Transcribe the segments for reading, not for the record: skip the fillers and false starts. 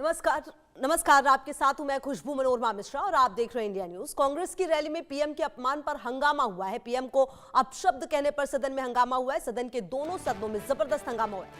नमस्कार। नमस्कार, आपके साथ हूं मैं खुशबू मनोरमा मिश्रा और आप देख रहे हैं इंडिया न्यूज। कांग्रेस की रैली में पीएम के अपमान पर हंगामा हुआ है। पीएम को अपशब्द कहने पर सदन में हंगामा हुआ है। सदन के दोनों सदनों में जबरदस्त हंगामा हुआ है।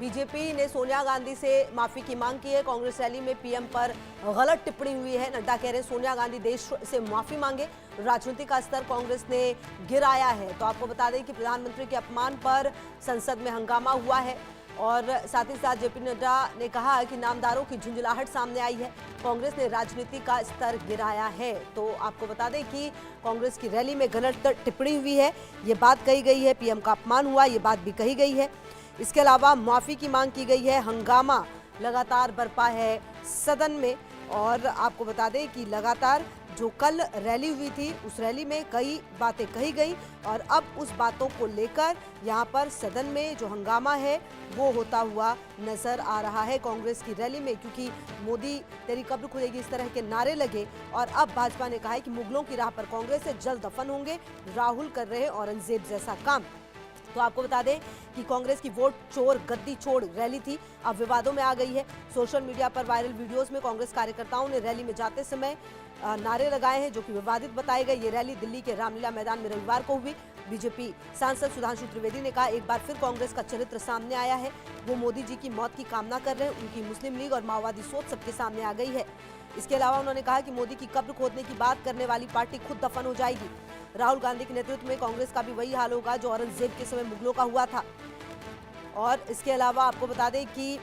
बीजेपी ने सोनिया गांधी से माफी की मांग की है। कांग्रेस रैली में पीएम पर गलत टिप्पणी हुई है। नड्डा कह रहे हैं सोनिया गांधी देश से माफी मांगे। राजनीतिक का स्तर कांग्रेस ने गिराया है। तो आपको बता दें कि प्रधानमंत्री के अपमान पर संसद में हंगामा हुआ है और साथ ही साथ जेपी नड्डा ने कहा कि नामदारों की झुंझुलाहट सामने आई है। कांग्रेस ने राजनीति का स्तर गिराया है। तो आपको बता दें कि कांग्रेस की रैली में गलत टिप्पणी हुई है, ये बात कही गई है। पीएम का अपमान हुआ, ये बात भी कही गई है। इसके अलावा माफी की मांग की गई है। हंगामा लगातार बरपा है सदन में। और आपको बता दें कि लगातार जो कल रैली हुई थी उस रैली में कई बातें कही गई और अब उस बातों को लेकर यहां पर सदन में जो हंगामा है वो होता हुआ नजर आ रहा है कांग्रेस की रैली में, क्योंकि मोदी तेरी कब्र खुलेगी इस तरह के नारे लगे। और अब भाजपा ने कहा है कि मुगलों की राह पर कांग्रेस से जल्द दफन होंगे। राहुल कर रहे औरंगजेब जैसा काम। तो आपको बता दें कि कांग्रेस की वोट चोर गद्दी छोड़ रैली थी, अब विवादों में आ गई है। सोशल मीडिया पर वायरल वीडियोस में कांग्रेस कार्यकर्ताओं ने रैली में जाते समय नारे लगाए हैं जो कि विवादित बताए गए। ये रैली दिल्ली के रामलीला मैदान में रविवार को हुई। बीजेपी सांसद सुधांशु त्रिवेदी ने कहा एक बार फिर कांग्रेस का चरित्र सामने आया है। वो मोदी जी की मौत की कामना कर रहे हैं। उनकी मुस्लिम लीग और माओवादी सोच सबके सामने आ गई है। इसके अलावा उन्होंने कहा कि मोदी की कब्र खोदने की बात करने वाली पार्टी खुद दफन हो जाएगी। राहुल गांधी के नेतृत्व में कांग्रेस का भी वही हाल होगा जो औरंगजेब के समय मुगलों का हुआ था। और इसके अलावा आपको बता दें कि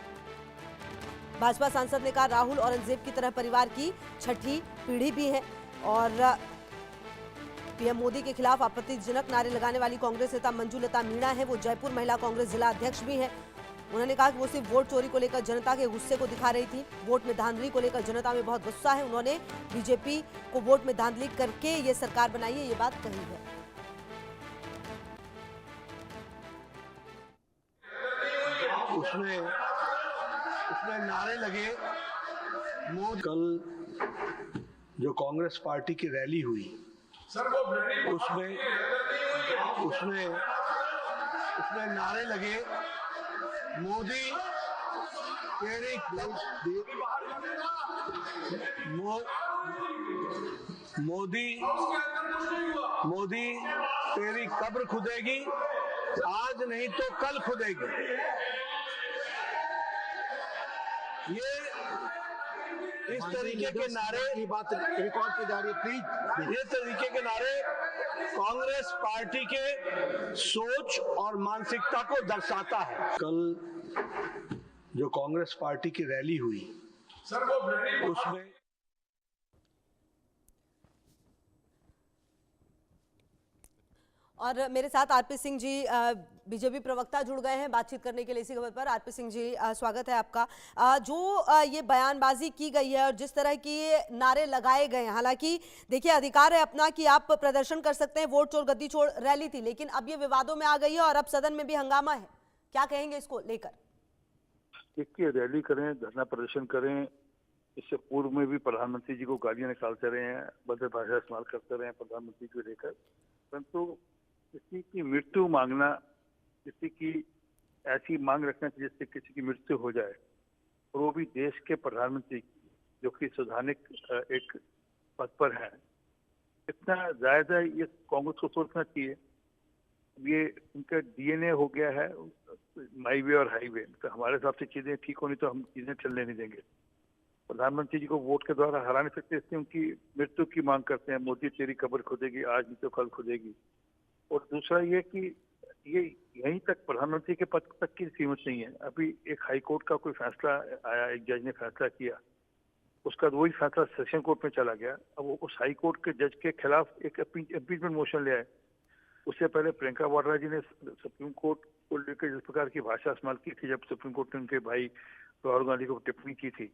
भाजपा सांसद ने कहा राहुल औरंगजेब की तरह परिवार की छठी पीढ़ी भी है। और पीएम मोदी के खिलाफ आपत्तिजनक नारे लगाने वाली कांग्रेस नेता मंजू लता मीणा है। वो जयपुर महिला कांग्रेस जिला अध्यक्ष भी हैं। उन्होंने कहा कि वो सिर्फ वोट चोरी को लेकर जनता के गुस्से को दिखा रही थी। वोट में धांधली को लेकर जनता में बहुत गुस्सा है। उन्होंने बीजेपी को वोट में धांधली करके ये सरकार बनाई है, ये बात कही है। उसमें नारे लगे। कल जो कांग्रेस पार्टी की रैली हुई उसमें नारे लगे मोदी तेरी मोदी तेरी कब्र खुदेगी, आज नहीं तो कल खुदेगी। ये इस तरीके के नारे की बात रिकॉर्ड की जा रही है, प्लीज। ये तरीके के नारे कांग्रेस पार्टी के सोच और मानसिकता को दर्शाता है। कल जो कांग्रेस पार्टी की रैली हुई उसमें और मेरे साथ आरपी सिंह जी बीजेपी प्रवक्ता जुड़ गए हैं बातचीत करने के लिए इसी खबर पर। आरपी सिंह जी स्वागत है आपका। जो ये बयानबाजी की गई है और जिस तरह की नारे लगाए गए हैं, हालांकि देखिए अधिकार है अपना कि आप प्रदर्शन कर सकते हैं, वोट चोर गद्दी छोड़ रैली थी, लेकिन अब ये विवादों में आ गई है और अब सदन में भी हंगामा है। क्या कहेंगे इसको लेकर? देखिए, रैली करें, धरना प्रदर्शन करें, इससे पूर्व में भी प्रधानमंत्री जी को गालियां निकालते रहे हैं, भद्र भाषा इस्तेमाल करते रहे हैं प्रधानमंत्री को लेकर, परंतु किसी की मृत्यु मांगना, किसी की ऐसी मांग रखना जिससे किसी की मृत्यु हो जाए, और वो भी देश के प्रधानमंत्री जो कि संवैधानिक एक पद पर है, इतना ज्यादा ये कांग्रेस को सोचना चाहिए। ये उनका डीएनए हो गया है, माई वे और हाईवे। तो हमारे हिसाब से चीजें ठीक होनी तो हम चीजें चलने नहीं देंगे। प्रधानमंत्री जी को वोट के द्वारा हरा नहीं सकते, इसलिए उनकी मृत्यु की मांग करते हैं। मोदी तेरी कब्र खुदेगी, आज नहीं तो कल खुदेगी। और दूसरा ये कि ये यहीं तक प्रधानमंत्री के पद तक की सीमित नहीं है। अभी एक हाई कोर्ट का कोई फैसला आया, एक जज ने फैसला किया, उसका वही फैसला सेशन कोर्ट में चला गया। अब वो उस हाई कोर्ट के जज के खिलाफ एक इम्पीचमेंट मोशन ले आए। उससे पहले प्रियंका वाड्रा जी ने सुप्रीम कोर्ट को लेकर जिस प्रकार की भाषा इस्तेमाल की थी, जब सुप्रीम कोर्ट ने उनके भाई राहुल गांधी को टिप्पणी की थी,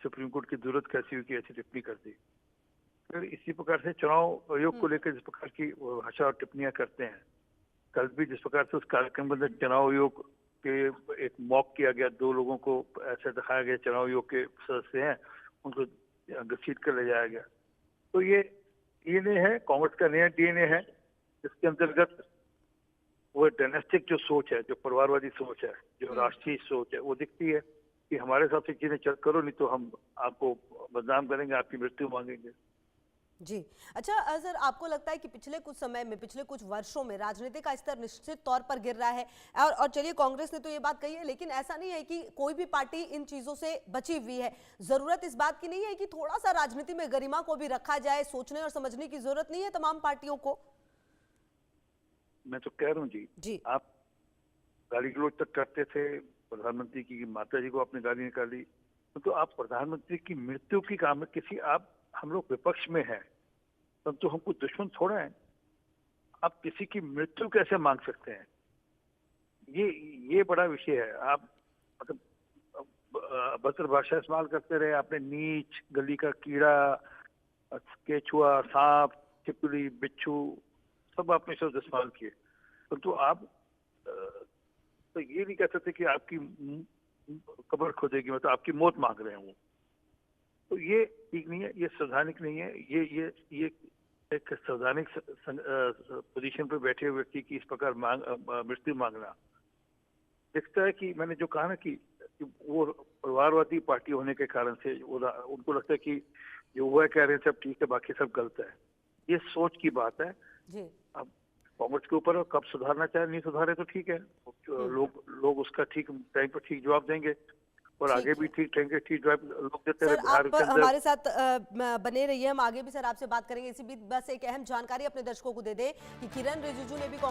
सुप्रीम कोर्ट की जरूरत कैसी हुई कि ऐसी टिप्पणी कर दी। फिर इसी प्रकार से चुनाव आयोग को लेकर जिस प्रकार की भाषा और टिप्पणियां करते हैं, कल भी जिस प्रकार से उस कार्यक्रम के अंदर चुनाव आयोग के एक मॉक किया गया, 2 लोगों को ऐसा दिखाया गया चुनाव आयोग के सदस्य हैं, उनको घसीट कर ले जाया गया। तो ये डीएनए है, कांग्रेस का नया डीएनए है, जिसके अंतर्गत वो डायनेस्टिक जो सोच है, जो परिवारवादी सोच है, जो राष्ट्रीय सोच है, वो दिखती है। कि हमारे साथ से चीजें चल करो, नहीं तो हम आपको बदनाम करेंगे, आपकी मृत्यु मांगेंगे। जी। अच्छा सर, आपको लगता है कि पिछले कुछ समय में, पिछले कुछ वर्षों में राजनीति का स्तर निश्चित तौर पर गिर रहा है, और चलिए कांग्रेस ने तो ये बात कही है, लेकिन ऐसा नहीं है कि कोई भी पार्टी इन चीजों से बची हुई है। जरूरत इस बात की नहीं है कि थोड़ा सा राजनीति में गरिमा को भी रखा जाए, सोचने और समझने की जरूरत नहीं है तमाम पार्टियों को? मैं तो कह रहा हूँ जी, आप गाली गलौज तक करते थे, प्रधानमंत्री की माता जी को आपने गाली निकाली, तो आप प्रधानमंत्री की मृत्यु की काम किसी, आप हम लोग विपक्ष में हैं, परंतु हमको दुश्मन थोड़ा है। आप किसी की मृत्यु कैसे मांग सकते हैं? ये बड़ा विषय है। आप मतलब भद्र भाषा इस्तेमाल करते रहे, आपने नीच, गली का कीड़ा, केचुआ, सांप, छिपकली, बिच्छू, सब आपने शब्द इस्तेमाल किए, परंतु आप तो ये नहीं कह सकते कि आपकी कब्र खोदेगी, मतलब आपकी मौत मांग रहे हैं वो। तो ये ठीक नहीं है, ये संवैधानिक नहीं है। ये एक संवैधानिक पोजीशन पे बैठे हुए व्यक्ति की इस प्रकार मृत्यु मांगना, दिखता है कि मैंने जो कहा ना कि वो परिवारवादी पार्टी होने के कारण से उनको लगता है कि जो हुआ कह रहे हैं सब ठीक है, बाकी सब गलत है। ये सोच की बात है जी। अब कांग्रेस के ऊपर, कब सुधारना चाहे, नहीं सुधारे तो ठीक है, लोग उसका ठीक टाइम पर ठीक जवाब देंगे, और आगे भी ठीक टाइम के ठीक जवाब लोग देते रहे। सर, बिहार आप के अंदर हमारे साथ बने रहिए, हम आगे भी सर आपसे बात करेंगे। इसी बीच बस एक अहम जानकारी अपने दर्शकों को दे दें कि किरण रिजिजू ने भी कांग्रेस